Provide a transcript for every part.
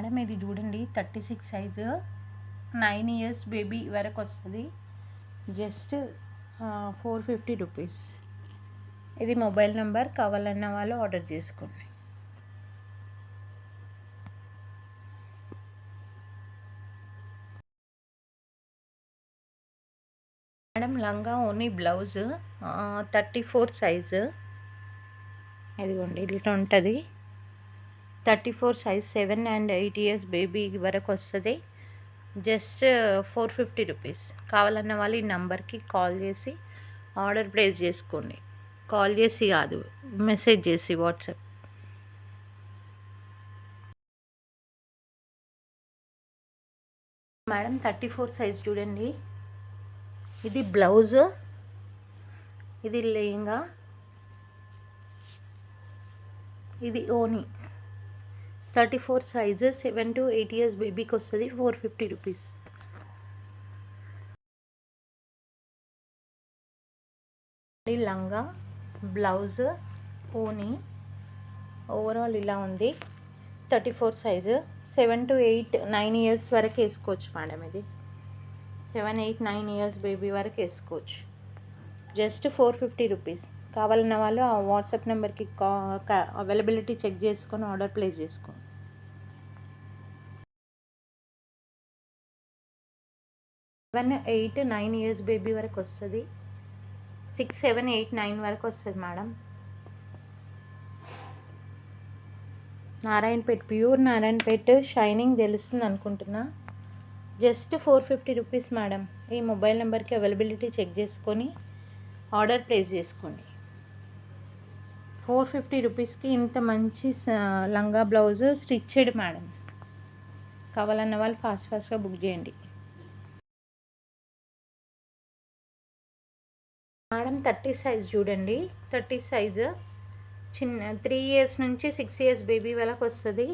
Madam ఇది చూడండి 36 size 9 years baby వరకు వస్తుంది. Just 450 rupees. ఇది మొబైల్ నెంబర్, కావాలన్న వాళ్ళు ఆర్డర్ చేసుకోండి. మేడం లంగా ఓన్లీ బ్లౌజ్ 34 సైజు. ఇదిగోండి ఇట్లా ఉంటుంది. 34 సైజ్ 7 and 8 ఇయర్స్ బేబీ వరకు వస్తుంది. Just 450 rupees. కావాలన్న వాళ్ళు ఈ నెంబర్కి కాల్ చేసి ఆర్డర్ ప్లేస్ చేసుకోండి. కాల్ చేసి కాదు, మెసేజ్ చేసి వాట్సాప్. మేడం 34 సైజ్ చూడండి. ఇది బ్లౌజ్, ఇది లెహంగా, ఇది ఓని. 34 సైజు 7 to 8 ఇయర్స్ బేబీకి వస్తుంది. 450 రూపీస్. లంగా, బ్లౌజ్, ఓని ఓవరాల్ ఇలా ఉంది. 34 సైజు 7 to 8 9 ఇయర్స్ వరకు వేసుకోవచ్చు మేడం. ఇది 7 8 9 ఇయర్స్ బేబీ వరకు వేసుకోవచ్చు. Just 450 rupees. కావాలన్న వాళ్ళు ఆ వాట్సాప్ నెంబర్కి అవైలబిలిటీ చెక్ చేసుకొని ఆర్డర్ ప్లేస్ చేసుకోండి. 7 8 9 ఇయర్స్ బేబీ వరకు వస్తుంది. 6 7 8 9 వరకు వస్తుంది madam. Narayanpet, pure Narayanpet, shining తెలుస్తుంది అనుకుంటున్నా. Just 450 rupees madam. ఈ మొబైల్ నెంబర్కి అవైలబిలిటీ చెక్ చేసుకొని ఆర్డర్ ప్లేస్ చేసుకోండి. 450 రూపీస్కి ఇంత మంచి లంగా బ్లౌజ్ స్టిచ్డ్ మేడం. కావాలన్న వాళ్ళు ఫాస్ట్గా బుక్ చేయండి మేడం. 30 సైజ్ చూడండి. 30 సైజు చిన్న 3 ఇయర్స్ నుంచి 6 ఇయర్స్ బేబీ వరకు వస్తుంది.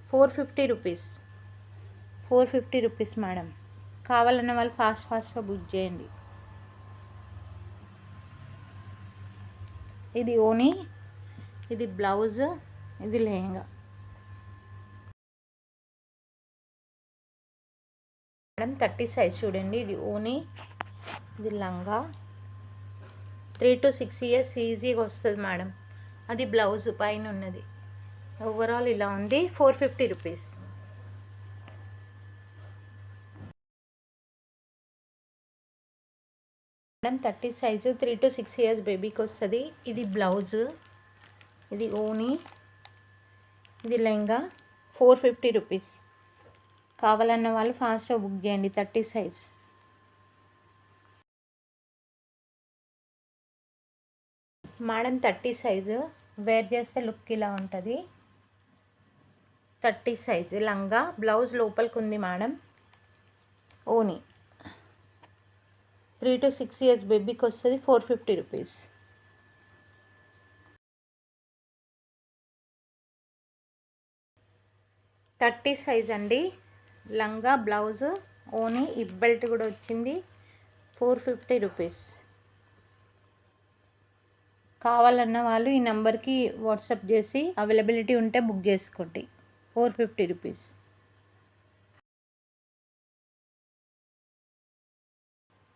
450 రూపీస్. 450 rupees madam. కావాలన్న వాళ్ళు ఫాస్ట్గా బుక్ చేయండి. ఇది ఓని, ఇది బ్లౌజ్, ఇది లెహంగా. మేడం 30 సైజ్ చూడండి. ఇది ఓని, ఇది లంగా. 3 to 6 ఇయర్స్ ఈజీగా వస్తుంది మేడం. అది బ్లౌజ్ పైన ఉన్నది. ఓవరాల్ ఇలా ఉంది. 450 rupees. Madam 30 size 3 to 6 years బేబీకి వస్తుంది. ఇది బ్లౌజ్, ఇది ఓని, ఇది లెహంగా. 450 రూపీస్. కావాలన్న వాళ్ళు ఫాస్ట్గా బుక్ చేయండి. 30 సైజ్. మేడం 30 సైజు వేర్ చేస్తే లుక్ ఇలా ఉంటుంది. 30 సైజు లంగా, బ్లౌజ్ లోపలికి ఉంది మేడం. ఓని 3 to 6 ఇయర్స్ బేబీకి వస్తుంది. 450 రూపీస్. థర్టీ సైజ్ అండి. లంగా, బ్లౌజ్, ఓని, హిప్ బెల్ట్ కూడా వచ్చింది. 450 రూపీస్. కావాలన్న వాళ్ళు ఈ నెంబర్కి వాట్సాప్ చేసి అవైలబిలిటీ ఉంటే బుక్ చేసుకోండి. 450 rupees.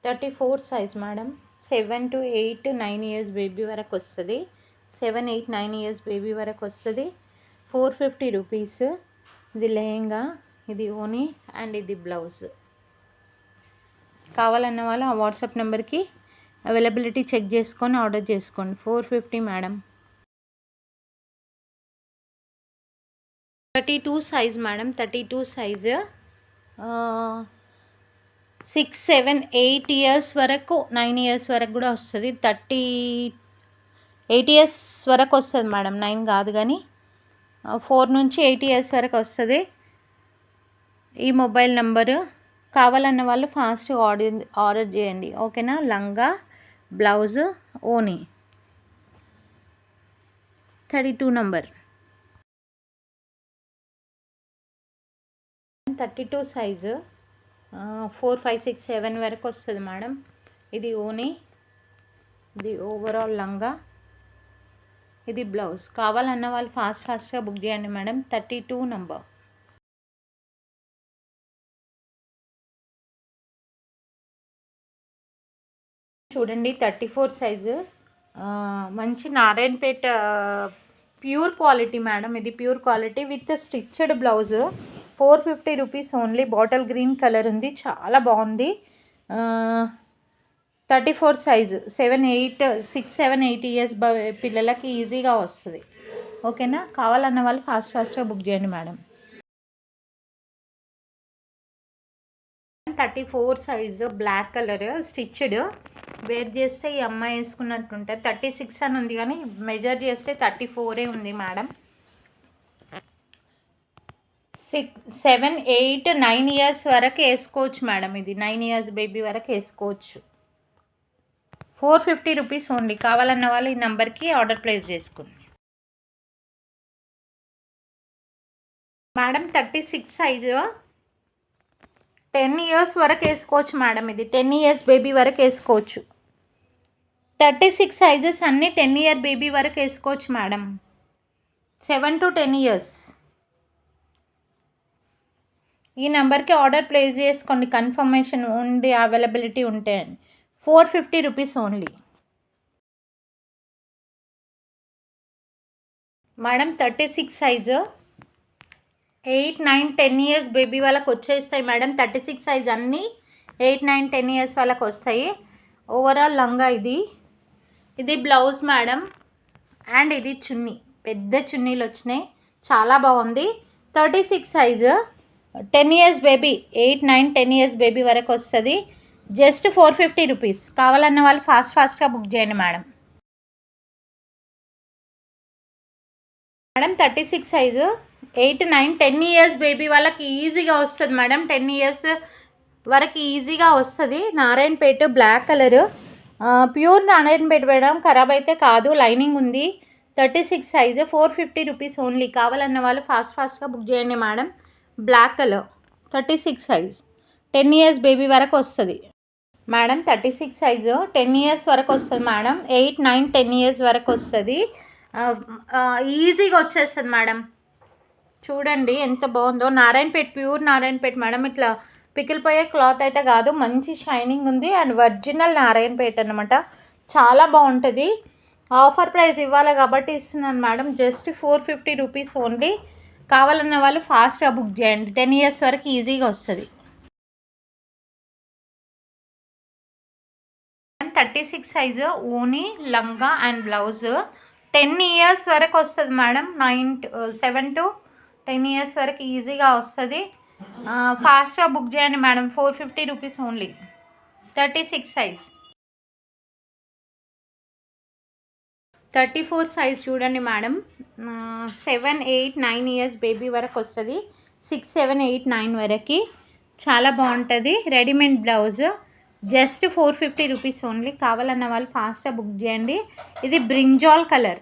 34 size madam. 7 to 8 9 years baby వరకు వస్తుంది. 7 8 9 ఇయర్స్ బేబీ వరకు వస్తుంది. 450 రూపీస్. ఇది లెహంగా, ఇది ఓని అండ్ ఇది బ్లౌజ్. కావాలన్న వాళ్ళు ఆ వాట్సాప్ నెంబర్కి అవైలబిలిటీ చెక్ చేసుకొని ఆర్డర్ చేసుకోండి. 450 madam. 32 size madam. 32 size 6 7 8 years వరకు 9 ఇయర్స్ వరకు కూడా వస్తుంది. 8 ఇయర్స్ వరకు వస్తుంది మేడం. 9 కాదు కానీ 4 నుంచి 8 ఇయర్స్ వరకు వస్తుంది. ఈ మొబైల్ నెంబరు. కావాలన్న వాళ్ళు ఫాస్ట్ ఆర్డర్ చేయండి. ఓకేనా. లంగా, బ్లౌజ్, ఓని 32 నంబర్. 32 సైజు 4 5 6 7 వరకు వస్తుంది మేడం. ఇది ఓని, ఇది ఓవరాల్ లంగా, ఇది బ్లౌజ్. కావాలన్న వాళ్ళు ఫాస్ట్గా బుక్ చేయండి మేడం. 32 నంబర్. చూడండి 34 సైజు. మంచి నారాయణపేట ప్యూర్ క్వాలిటీ మేడం. ఇది pure quality with stitched blouse. 450 rupees only. Bottle green colour ఉంది, చాలా బాగుంది. 34 సైజు. 6, 7, 8 ఇయర్స్ పిల్లలకి ఈజీగా వస్తుంది. ఓకేనా? కావాలన్న వాళ్ళు ఫాస్ట్గా బుక్ చేయండి madam. 34 size black colour stitched. Wear చేస్తే ఈ అమ్మాయి వేసుకున్నట్టుంటుంది. 36 అని ఉంది కానీ మెజర్ చేస్తే 34 ఉంది మేడం. 6, 7, 8, 9 ఇయర్స్ వరకు వేసుకోవచ్చు మేడం. ఇది 9 ఇయర్స్ బేబీ వరకు వేసుకోవచ్చు. 450 రూపీస్ ఓన్లీ. కావాలన్న వాళ్ళు ఈ నెంబర్కి ఆర్డర్ ప్లేస్ చేసుకోండి మేడం. 36 సైజు 10 ఇయర్స్ వరకు వేసుకోవచ్చు మేడం. ఇది 10 ఇయర్స్ బేబీ వరకు వేసుకోవచ్చు. 36 సైజెస్ అన్నీ 10 ఇయర్ బేబీ వరకు వేసుకోవచ్చు మేడం. 7 to 10 years. ఈ నెంబర్కి ఆర్డర్ ప్లేస్ చేసుకోండి. కన్ఫర్మేషన్ ఉంది, అవైలబిలిటీ ఉంటాయని. 450 rupees only madam. 36 size 8, 9, 10 years baby వాళ్ళకి వచ్చేస్తాయి మేడం. 36 సైజ్ అన్నీ 8, 9, 10 ఇయర్స్ వాళ్ళకి వస్తాయి. ఓవరాల్ లంగా ఇది బ్లౌజ్ మేడం. అండ్ ఇది చున్నీ. పెద్ద చున్నీలు వచ్చినాయి, చాలా బాగుంది. 36 size 10 years baby, 8, 9, 10 years baby వరకు వస్తుంది. Just 450 rupees. కావాలన్న వాళ్ళు ఫాస్ట్గా బుక్ చేయండి మేడం. 36 సైజు 8, 9, 10 ఇయర్స్ బేబీ వాళ్ళకి ఈజీగా వస్తుంది మేడం. 10 ఇయర్స్ వరకు ఈజీగా వస్తుంది. Narayanpet black colour, pure Narayanpet madam. ఖరాబ్ అయితే కాదు, లైనింగ్ ఉంది. 36 సైజు 450 రూపీస్ ఓన్లీ. కావాలన్న వాళ్ళు ఫాస్ట్గా బుక్ చేయండి madam. Black colour 36 size 10 years baby వరకు వస్తుంది మేడం. 36 సైజు 10 ఇయర్స్ వరకు వస్తుంది మేడం. 8, 9, 10 ఇయర్స్ వరకు వస్తుంది. ఈజీగా వచ్చేస్తుంది మేడం. చూడండి ఎంత బాగుందో. Narayanpet pure Narayanpet madam. ఇట్లా పికిలిపోయే క్లాత్ అయితే కాదు, మంచి షైనింగ్ ఉంది. అండ్ ఒరిజినల్ నారాయణపేట అనమాట. చాలా బాగుంటుంది. ఆఫర్ ప్రైస్ ఇవ్వాలి కాబట్టి ఇస్తున్నాను మేడం. Just 450 rupees only. కావాలన్న వాళ్ళు ఫాస్ట్గా బుక్ చేయండి. 10 ఇయర్స్ వరకు ఈజీగా వస్తుంది. 36 సైజు ఓనీ లంగా అండ్ బ్లౌజ్. 10 ఇయర్స్ వరకు వస్తుంది మేడం. 7 to 10 ఇయర్స్ వరకు ఈజీగా వస్తుంది. ఫాస్ట్గా బుక్ చేయండి madam. 450 rupees only. 36 size. 34 size చూడండి మేడం. 7, 8, 9 ఇయర్స్ బేబీ వరకు వస్తుంది. 6, 7, 8, 9 వరకు చాలా బాగుంటుంది. Readymade blouse. Just 450 rupees only. కావాలన్న వాళ్ళు ఫాస్ట్గా బుక్ చేయండి. ఇది బ్రింజాల్ కలర్.